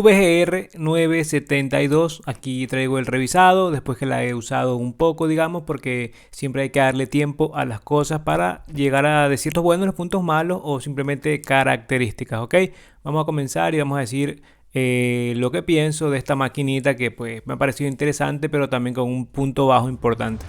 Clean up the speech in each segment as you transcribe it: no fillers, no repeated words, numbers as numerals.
VGR 972. Aquí traigo el revisado después que la he usado un poco, digamos, porque siempre hay que darle tiempo a las cosas para llegar a decir los buenos, los puntos malos o simplemente características, ¿ok? Vamos a comenzar y vamos a decir lo que pienso de esta maquinita que pues me ha parecido interesante, pero también con un punto bajo importante.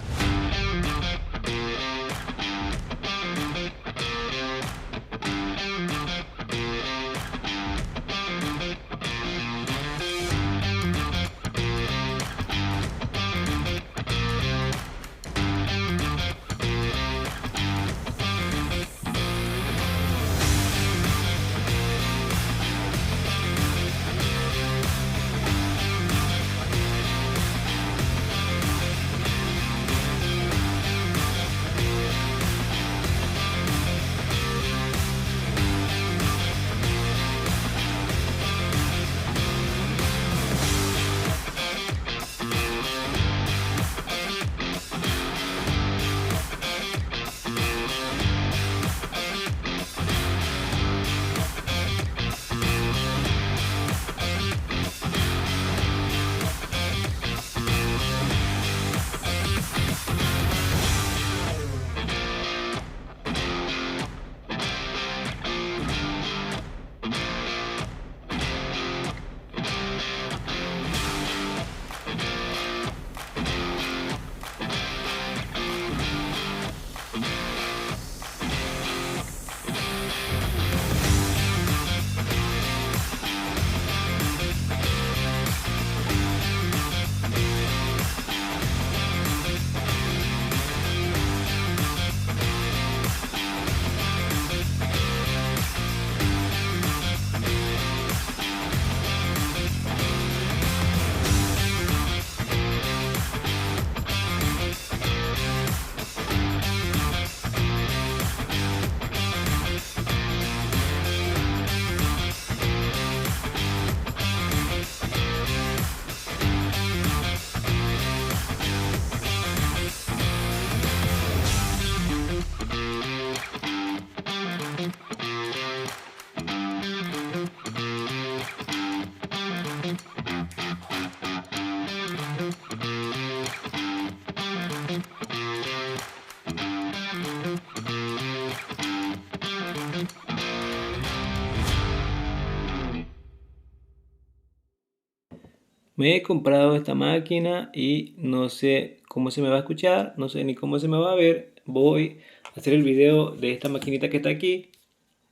Me he comprado esta máquina y no sé cómo se me va a escuchar, no sé ni cómo se me va a ver. Voy a hacer el video de esta maquinita que está aquí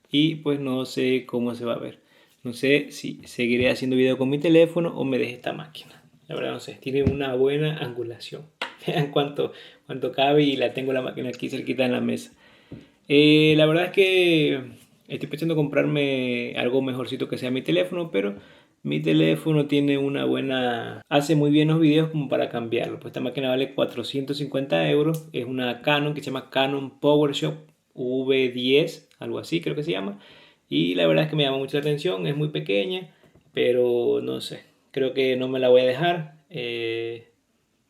y pues no sé cómo se va a ver. No sé si seguiré haciendo video con mi teléfono o me deje esta máquina. La verdad no sé, tiene una buena angulación. Vean cuánto cabe y la tengo la máquina aquí cerquita en la mesa. La verdad es que estoy pensando comprarme algo mejorcito que sea mi teléfono, pero mi teléfono tiene una buena... hace muy bien los videos como para cambiarlo. Pues esta máquina vale 450 euros. Es una Canon que se llama Canon PowerShop V10, algo así creo que se llama. Y la verdad es que me llama mucho la atención. Es muy pequeña, pero no sé. Creo que no me la voy a dejar.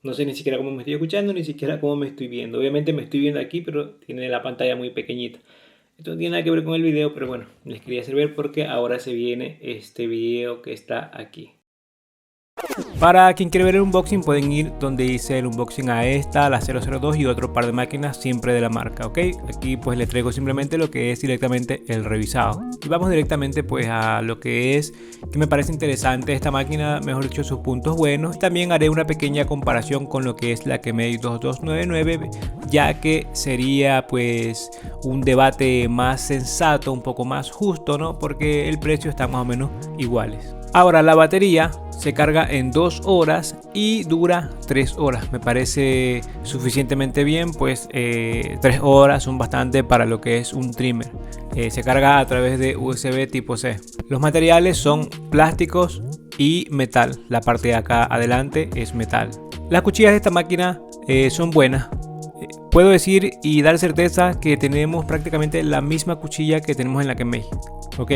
No sé ni siquiera cómo me estoy escuchando, ni siquiera cómo me estoy viendo. Obviamente me estoy viendo aquí, pero tiene la pantalla muy pequeñita. Esto no tiene nada que ver con el video, pero bueno, les quería hacer ver porque ahora se viene este video que está aquí. Para quien quiere ver el unboxing pueden ir donde hice el unboxing a esta, la 002 y otro par de máquinas siempre de la marca, ¿ok? Aquí pues les traigo simplemente lo que es directamente el revisado. Y vamos directamente pues a lo que es, que me parece interesante esta máquina, mejor dicho sus puntos buenos. También haré una pequeña comparación con lo que es la Kemei 2299, ya que sería pues un debate más sensato, un poco más justo, ¿no? Porque el precio está más o menos iguales. Ahora la batería se carga en 2 horas y dura 3 horas. Me parece suficientemente bien, pues 3 horas son bastante para lo que es un trimmer. Se carga a través de USB tipo C. Los materiales son plásticos y metal. La parte de acá adelante es metal. Las cuchillas de esta máquina son buenas. Puedo decir y dar certeza que tenemos prácticamente la misma cuchilla que tenemos en la Kemei. Ok,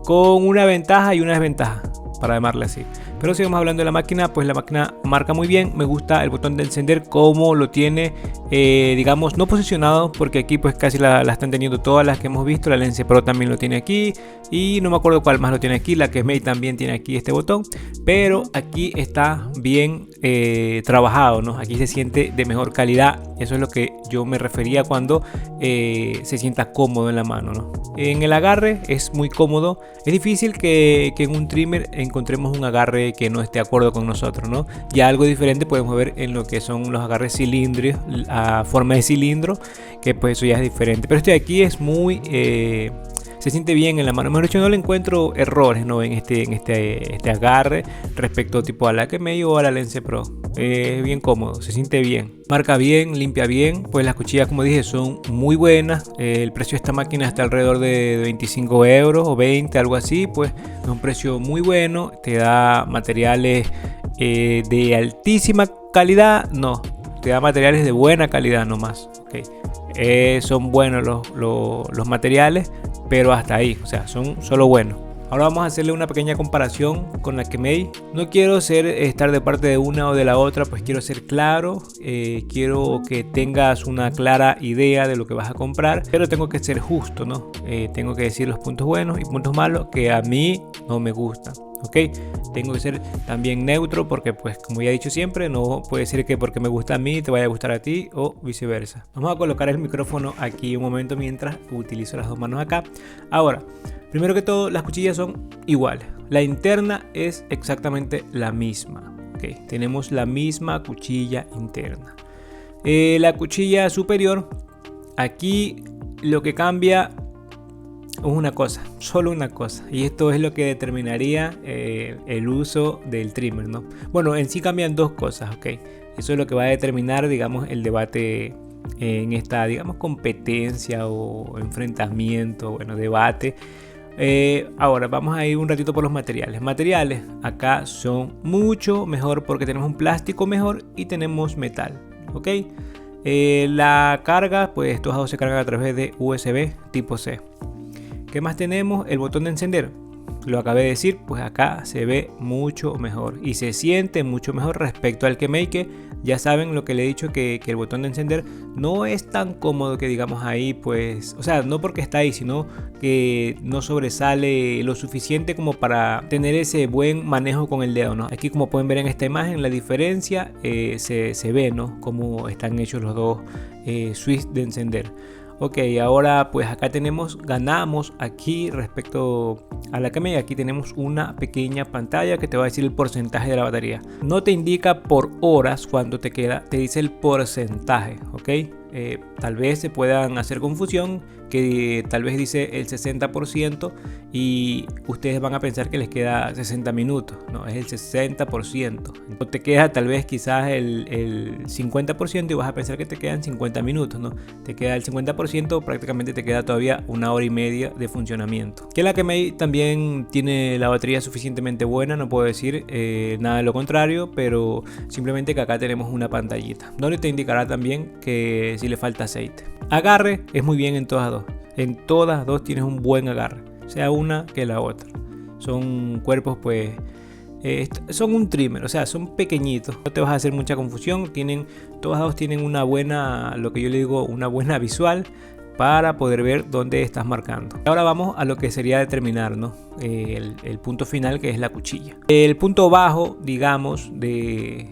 con una ventaja y una desventaja, para llamarle así. Pero sigamos hablando de la máquina, pues la máquina marca muy bien. Me gusta el botón de encender como lo tiene, digamos, no posicionado, porque aquí pues casi la están teniendo todas las que hemos visto. La Lens Pro también lo tiene aquí y no me acuerdo cuál más lo tiene aquí. La Kemei también tiene aquí este botón, pero aquí está bien trabajado, ¿no? Aquí se siente de mejor calidad. Eso es lo que yo me refería cuando se sienta cómodo en la mano, ¿no? En el agarre es muy cómodo. Es difícil que en un trimmer encontremos un agarre que no esté de acuerdo con nosotros, ¿no? Ya algo diferente podemos ver en lo que son los agarres cilíndricos, a forma de cilindro, que pues eso ya es diferente. Pero este de aquí es muy... se siente bien en la mano. Mejor dicho, no le encuentro errores, ¿no? en este agarre respecto tipo a la Kemei o a la Lens Pro. Es bien cómodo, se siente bien, marca bien, limpia bien. Pues las cuchillas, como dije, son muy buenas. El precio de esta máquina está alrededor de 25 euros o 20, algo así. Pues es un precio muy bueno, te da materiales de altísima calidad, no, te da materiales de buena calidad nomás, okay. Son buenos los materiales, pero hasta ahí, o sea, son solo buenos. Ahora vamos a hacerle una pequeña comparación con la Kemei. No quiero estar de parte de una o de la otra, pues quiero ser claro. Quiero que tengas una clara idea de lo que vas a comprar, pero tengo que ser justo, ¿no? Tengo que decir los puntos buenos y puntos malos que a mí no me gustan. Ok, tengo que ser también neutro, porque pues como ya he dicho siempre, no puede ser que porque me gusta a mí te vaya a gustar a ti o viceversa. Vamos a colocar el micrófono aquí un momento mientras utilizo las dos manos acá. Ahora, primero que todo, las cuchillas son iguales. La interna es exactamente la misma. Okay, tenemos la misma cuchilla interna. La cuchilla superior, aquí lo que cambia es una cosa, solo una cosa, y esto es lo que determinaría el uso del trimmer, ¿no? Bueno, en sí cambian dos cosas, ok. Eso es lo que va a determinar, digamos, el debate en esta, digamos, competencia o enfrentamiento, bueno, debate. Ahora vamos a ir un ratito por los materiales. Materiales acá son mucho mejor porque tenemos un plástico mejor y tenemos metal, ok. La carga, pues estos dados se cargan a través de USB tipo C. ¿Qué más tenemos? El botón de encender. Lo acabé de decir, pues acá se ve mucho mejor y se siente mucho mejor respecto al Kemei, que ya saben lo que le he dicho, que el botón de encender no es tan cómodo que digamos ahí, pues, o sea, no porque está ahí, sino que no sobresale lo suficiente como para tener ese buen manejo con el dedo, ¿no? Aquí, como pueden ver en esta imagen, la diferencia se ve, ¿no? Cómo están hechos los dos switches de encender. Ok, ahora pues acá ganamos aquí respecto a la Kemei. Aquí tenemos una pequeña pantalla que te va a decir el porcentaje de la batería. No te indica por horas cuánto te queda, te dice el porcentaje, ok. Tal vez se puedan hacer confusión, que tal vez dice el 60% y ustedes van a pensar que les queda 60 minutos, no, es el 60%. Entonces te queda tal vez quizás el 50% y vas a pensar que te quedan 50 minutos, no, te queda el 50%, prácticamente te queda todavía una hora y media de funcionamiento. Que la Kemei también tiene la batería suficientemente buena, no puedo decir nada de lo contrario, pero simplemente que acá tenemos una pantallita donde te indicará también que si le falta aceite. Agarre es muy bien en todas dos. En todas dos tienes un buen agarre, sea una que la otra. Son cuerpos pues son un trimmer, o sea, son pequeñitos. No te vas a hacer mucha confusión. Todas dos tienen una buena, lo que yo le digo, una buena visual para poder ver dónde estás marcando. Ahora vamos a lo que sería determinar, ¿no? El punto final, que es la cuchilla. El punto bajo, digamos, de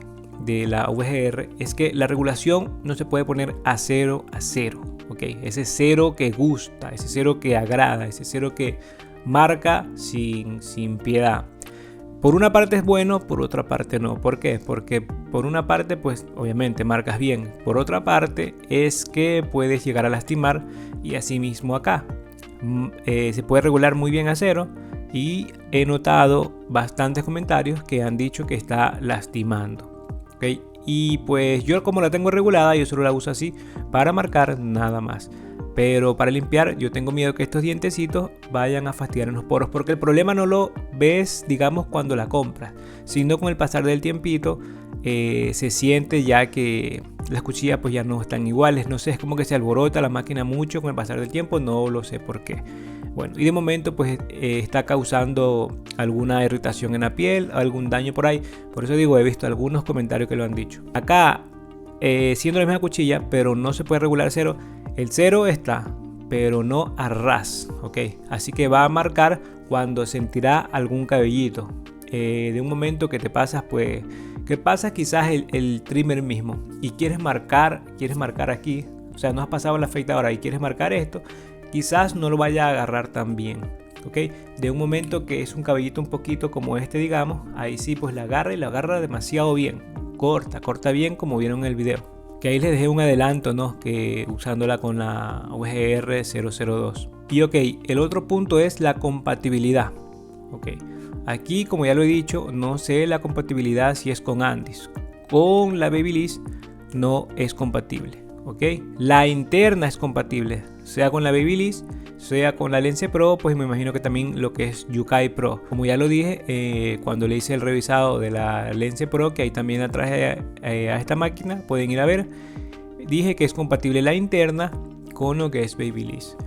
la VGR es que la regulación no se puede poner a 0 a 0, ¿ok? Ese 0 que gusta, ese 0 que agrada, ese 0 que marca sin piedad. Por una parte es bueno, por otra parte no. ¿Por qué? Porque por una parte, pues obviamente marcas bien. Por otra parte es que puedes llegar a lastimar, y así mismo acá. Se puede regular muy bien a 0 y he notado bastantes comentarios que han dicho que está lastimando. Okay. Y pues yo, como la tengo regulada, yo solo la uso así para marcar nada más. Pero para limpiar yo tengo miedo que estos dientecitos vayan a fastidiar en los poros, porque el problema no lo ves, digamos, cuando la compras, sino con el pasar del tiempito se siente ya que las cuchillas pues ya no están iguales. No sé, es como que se alborota la máquina mucho con el pasar del tiempo, no lo sé por qué. Bueno, y de momento pues está causando alguna irritación en la piel, algún daño por ahí. Por eso digo, he visto algunos comentarios que lo han dicho. Acá, siendo la misma cuchilla, pero no se puede regular cero. El cero está, pero no a ras, ¿ok? Así que va a marcar cuando sentirá algún cabellito. De un momento que te pasas, pues, que pasas quizás el trimmer mismo y quieres marcar aquí, o sea, no has pasado la afeitadora y quieres marcar esto, quizás no lo vaya a agarrar tan bien, ¿ok? De un momento que es un cabellito un poquito como este, digamos, ahí sí, pues la agarra y la agarra demasiado bien, corta bien como vieron en el video. Que ahí les dejé un adelanto, ¿no? Que usándola con la UGR 002. Y ok, el otro punto es la compatibilidad. Ok, aquí como ya lo he dicho, no sé la compatibilidad si es con Andis. Con la Babyliss no es compatible. Ok, la interna es compatible, sea con la Babyliss, sea con la Lens Pro, pues me imagino que también lo que es Yukai Pro. Como ya lo dije cuando le hice el revisado de la Lens Pro, que ahí también la traje a esta máquina, pueden ir a ver. Dije que es compatible la interna con lo que es Babyliss.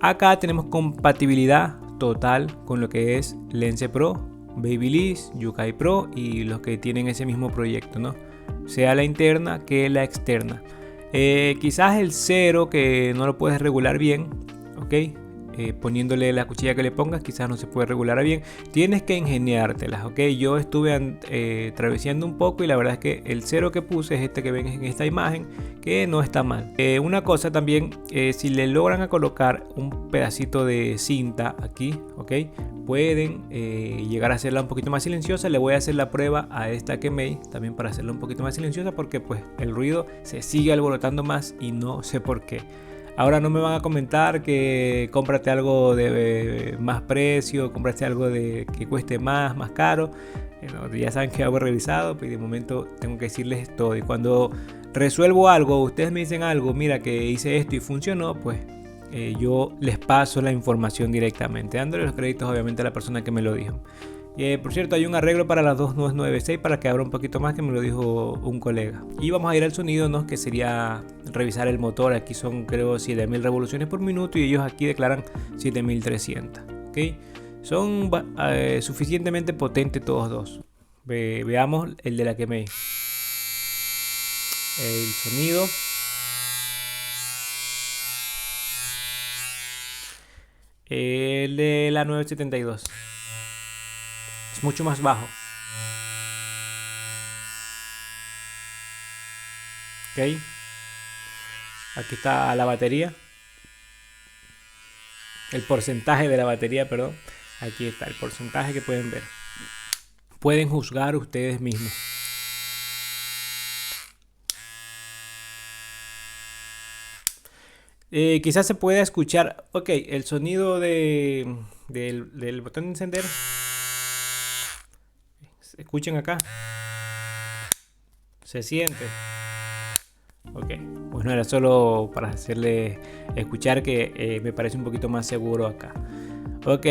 Acá tenemos compatibilidad total con lo que es Lens Pro, Babyliss, Yukai Pro y los que tienen ese mismo proyecto, ¿no? Sea la interna que la externa. Quizás el cero que no lo puedes regular bien, ¿ok? Poniéndole la cuchilla que le pongas, quizás no se puede regular bien. Tienes que ingeniártelas, ¿ok? Yo estuve traveseando un poco y la verdad es que el cero que puse es este que ven en esta imagen, que no está mal. Una cosa también, si le logran colocar un pedacito de cinta aquí, ¿ok? Pueden llegar a hacerla un poquito más silenciosa. Le voy a hacer la prueba a esta Kemei también para hacerla un poquito más silenciosa, porque pues el ruido se sigue alborotando más y no sé por qué. Ahora no me van a comentar que cómprate algo de más precio, cómprate algo que cueste más caro. Ya saben que hago revisado, pero de momento tengo que decirles todo. Y cuando resuelvo algo, ustedes me dicen algo, mira que hice esto y funcionó, pues yo les paso la información directamente, dándole los créditos obviamente a la persona que me lo dijo. Por cierto, hay un arreglo para las 2296 para que abra un poquito más, que me lo dijo un colega. Y vamos a ir al sonido, ¿no? Que sería revisar el motor. Aquí son creo 7000 revoluciones por minuto y ellos aquí declaran 7300, ¿ok? Son suficientemente potentes todos dos. Veamos el de la Kemei. El sonido. El de la 972. Es mucho más bajo. Ok. Aquí está la batería. El porcentaje de la batería, perdón. Aquí está el porcentaje que pueden ver. Pueden juzgar ustedes mismos. Quizás se pueda escuchar. Ok, el sonido del botón de encender. Escuchen acá. Se siente. Ok, bueno, era solo para hacerle escuchar que me parece un poquito más seguro acá. Ok,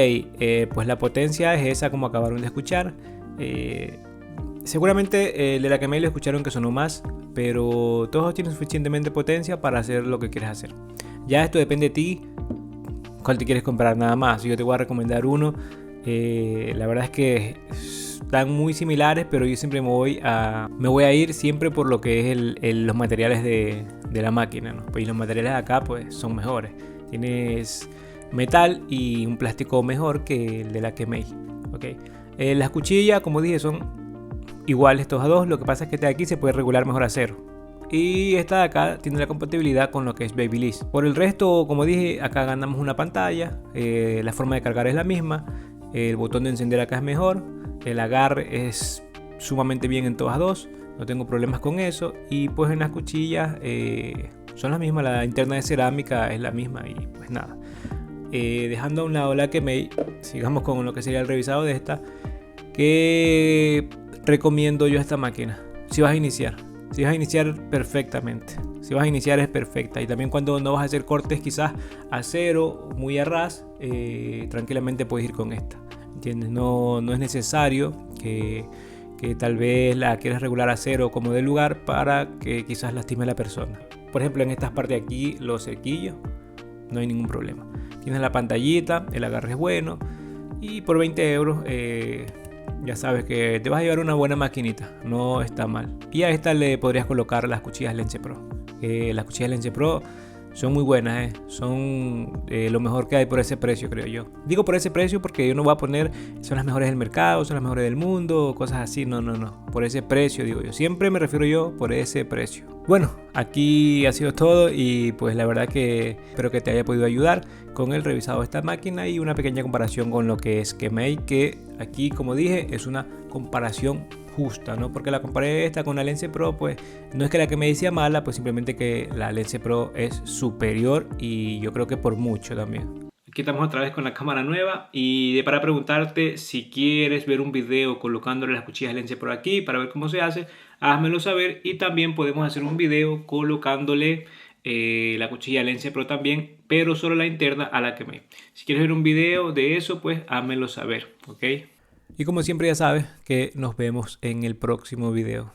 pues la potencia es esa como acabaron de escuchar. Seguramente el de la Kemei lo escucharon que sonó más, pero todos tienen suficientemente potencia para hacer lo que quieres hacer. Ya esto depende de ti, cuál te quieres comprar nada más. Yo te voy a recomendar uno. La verdad es que están muy similares, pero yo siempre me voy a ir siempre por lo que es los materiales de la máquina, ¿no? Pues los materiales de acá pues son mejores. Tienes metal y un plástico mejor que el de la Kemei, ¿okay? Las cuchillas, como dije, son iguales estos a dos. Lo que pasa es que esta de aquí se puede regular mejor a cero. Y esta de acá tiene la compatibilidad con lo que es Babyliss. Por el resto, como dije, acá ganamos una pantalla. La forma de cargar es la misma. El botón de encender acá es mejor. El agarre es sumamente bien en todas dos. No tengo problemas con eso. Y pues en las cuchillas son las mismas. La interna de cerámica es la misma. Y pues nada. Dejando a un lado la Kemei, sigamos con lo que sería el revisado de esta. ¿Qué recomiendo yo a esta máquina? Si vas a iniciar perfectamente. Si vas a iniciar es perfecta. Y también cuando no vas a hacer cortes quizás a cero, muy a ras, tranquilamente puedes ir con esta. ¿Entiendes? No es necesario que tal vez la quieras regular a cero como de lugar para que quizás lastime a la persona. Por ejemplo, en estas partes de aquí, los cerquillos, no hay ningún problema. Tienes la pantallita, el agarre es bueno y por 20 euros ya sabes que te vas a llevar una buena maquinita, no está mal. Y a esta le podrías colocar las cuchillas Lense Pro. Las cuchillas Lense Pro son muy buenas, son lo mejor que hay por ese precio, creo yo. Digo por ese precio porque yo no voy a poner son las mejores del mercado, son las mejores del mundo, cosas así. No. Por ese precio, digo yo. Siempre me refiero yo por ese precio. Bueno, aquí ha sido todo y pues la verdad que espero que te haya podido ayudar con el revisado de esta máquina y una pequeña comparación con lo que es Kemei, que aquí, como dije, es una comparación justa, ¿no? Porque la comparé esta con la Lense Pro, pues no es que la que me decía mala, pues simplemente que la Lense Pro es superior y yo creo que por mucho también. Aquí estamos otra vez con la cámara nueva y para preguntarte si quieres ver un video colocándole las cuchillas Lense Pro aquí para ver cómo se hace, házmelo saber y también podemos hacer un video colocándole la cuchilla Lense Pro también, pero solo la interna a la Kemei. Si quieres ver un video de eso, pues házmelo saber, ¿ok? Y como siempre ya sabes que nos vemos en el próximo video.